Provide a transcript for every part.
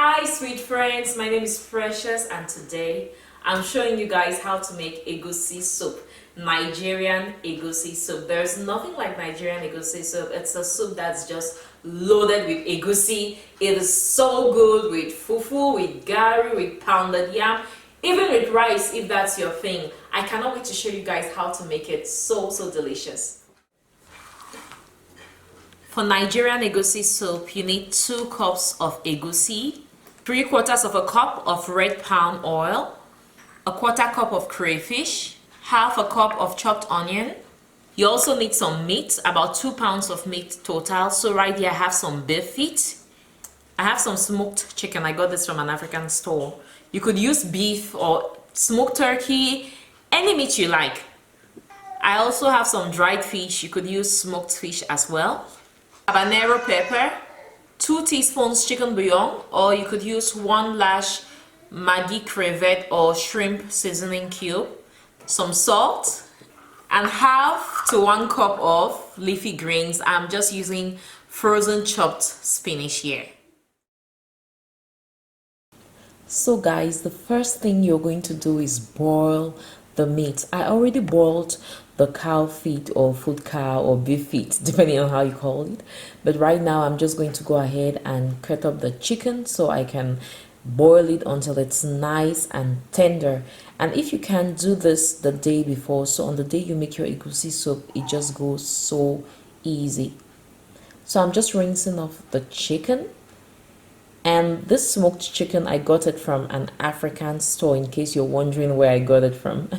Hi sweet friends, my name is Precious and today I'm showing you guys how to make egusi soup. Nigerian egusi soup. There's nothing like Nigerian egusi soup. It's a soup that's just loaded with egusi. It is so good with fufu, with gari, with pounded yam, even with rice if that's your thing. I cannot wait to show you guys how to make it so delicious. For Nigerian egusi soup, you need 2 cups of egusi, 3/4 of a cup of red palm oil, a 1/4 cup of crayfish, 1/2 cup of chopped onion. You also need some meat, about 2 pounds of meat total. So right here I have some beef feet. I have some smoked chicken. I got this from an African store. You could use beef or smoked turkey, any meat you like. I also have some dried fish. You could use smoked fish as well. Habanero pepper, 2 teaspoons chicken bouillon, or you could use 1 lash Maggi crevette or shrimp seasoning cube, some salt, and 1/2 to 1 cup of leafy greens. I'm just using frozen chopped spinach here. So guys, the first thing you're going to do is boil the meat. I already boiled the cow feet or foot cow or beef feet, depending on how you call it. But right now I'm just going to go ahead and cut up the chicken so I can boil it until it's nice and tender. And if you can do this the day before, so on the day you make your egusi soup, it just goes so easy. So I'm just rinsing off the chicken. And this smoked chicken, I got it from an African store, in case you're wondering where I got it from.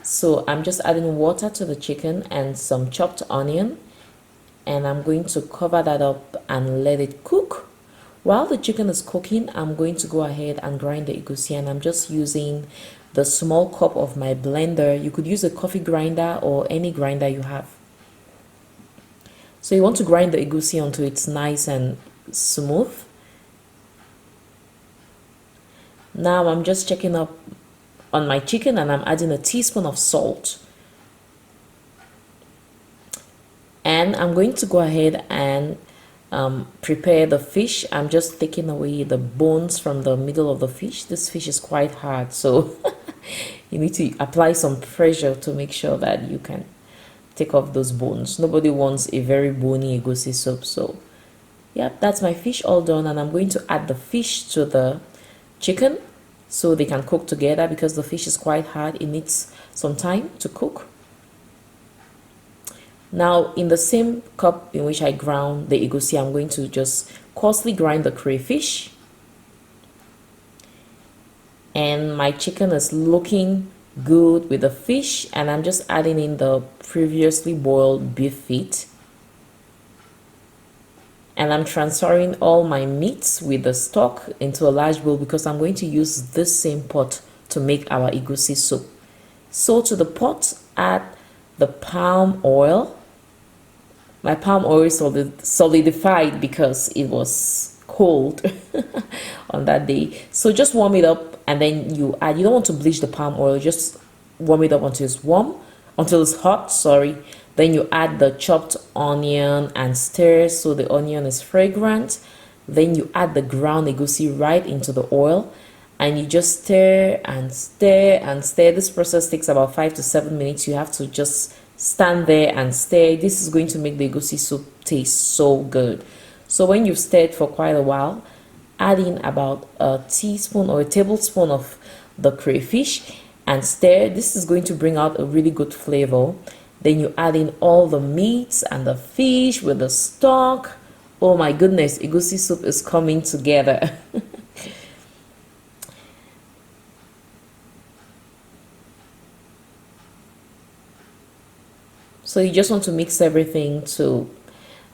So I'm just adding water to the chicken and some chopped onion, and I'm going to cover that up and let it cook. While the chicken is cooking, I'm going to go ahead and grind the egusi, and I'm just using the small cup of my blender. You could use a coffee grinder or any grinder you have. So you want to grind the egusi until it's nice and smooth. Now I'm just checking up on my chicken and I'm adding a teaspoon of salt, and I'm going to go ahead and prepare the fish. I'm just taking away the bones from the middle of the fish. This fish is quite hard, so you need to apply some pressure to make sure that you can take off those bones. Nobody wants a very bony egusi soup. So yep, that's my fish all done, and I'm going to add the fish to the chicken so they can cook together, because the fish is quite hard. It needs some time to cook. Now in the same cup in which I ground the egusi, I'm going to just coarsely grind the crayfish, and my chicken is looking good with the fish, and I'm just adding in the previously boiled beef feet. And I'm transferring all my meats with the stock into a large bowl, because I'm going to use this same pot to make our egusi soup. So to the pot, add the palm oil. My palm oil is solidified because it was cold on that day. So just warm it up, and then you don't want to bleach the palm oil, just warm it up until it's hot, sorry. Then you add the chopped onion and stir so the onion is fragrant. Then you add the ground egusi right into the oil, and you just stir and stir and stir. This process takes about 5 to 7 minutes. You have to just stand there and stir. This is going to make the egusi soup taste so good. So when you've stirred for quite a while, add in about a teaspoon or a tablespoon of the crayfish and stir. This is going to bring out a really good flavor. Then you add in all the meats and the fish with the stock. Oh my goodness, egusi soup is coming together. So you just want to mix everything to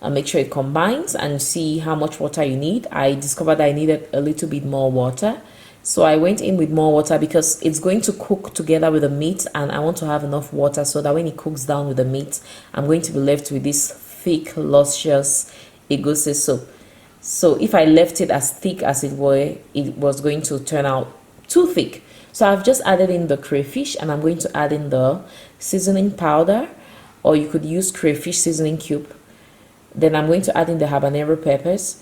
make sure it combines and see how much water you need. I discovered I needed a little bit more water, so I went in with more water because it's going to cook together with the meat, and I want to have enough water so that when it cooks down with the meat, I'm going to be left with this thick, luscious egusi soup. So if I left it as thick as it were, it was going to turn out too thick. So I've just added in the crayfish, and I'm going to add in the seasoning powder, or you could use crayfish seasoning cube. Then I'm going to add in the habanero peppers.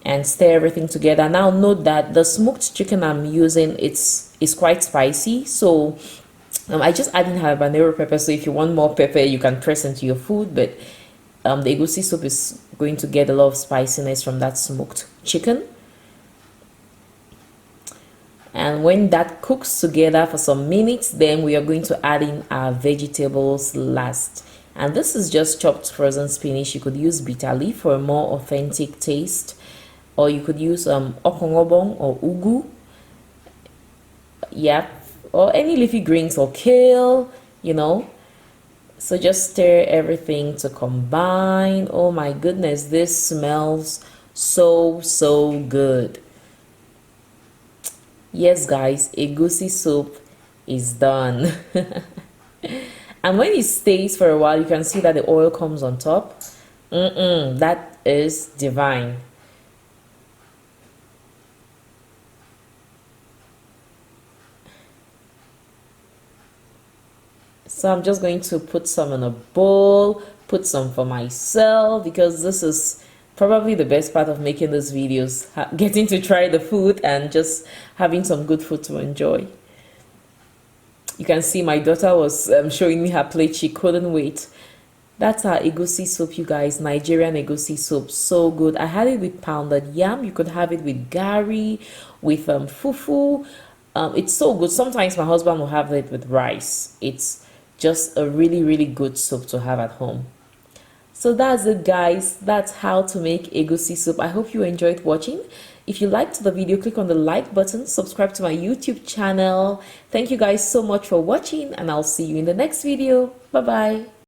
and stir everything together. Now note that the smoked chicken I'm using, it's quite spicy, so I just added habanero pepper. So if you want more pepper, you can press into your food, but the egusi soup is going to get a lot of spiciness from that smoked chicken. And when that cooks together for some minutes, then we are going to add in our vegetables last. And this is just chopped frozen spinach. You could use bitter leaf for a more authentic taste, or you could use okongobong or ugu, yeah, or any leafy greens or kale, you know. So just stir everything to combine. Oh my goodness, this smells so good. Yes guys, egusi soup is done. And when it stays for a while, you can see that the oil comes on top. That is divine. So I'm just going to put some in a bowl, put some for myself, because this is probably the best part of making these videos, getting to try the food and just having some good food to enjoy. You can see my daughter was showing me her plate. She couldn't wait. That's our egusi soup, you guys. Nigerian egusi soup, so good. I had it with pounded yam. You could have it with gari, with fufu. It's so good. Sometimes my husband will have it with rice. It's just a really good soup to have at home. So that's it guys, that's how to make egusi soup. I hope you enjoyed watching. If you liked the video, click on the like button, subscribe to my YouTube channel. Thank you guys so much for watching, and I'll see you in the next video. Bye bye.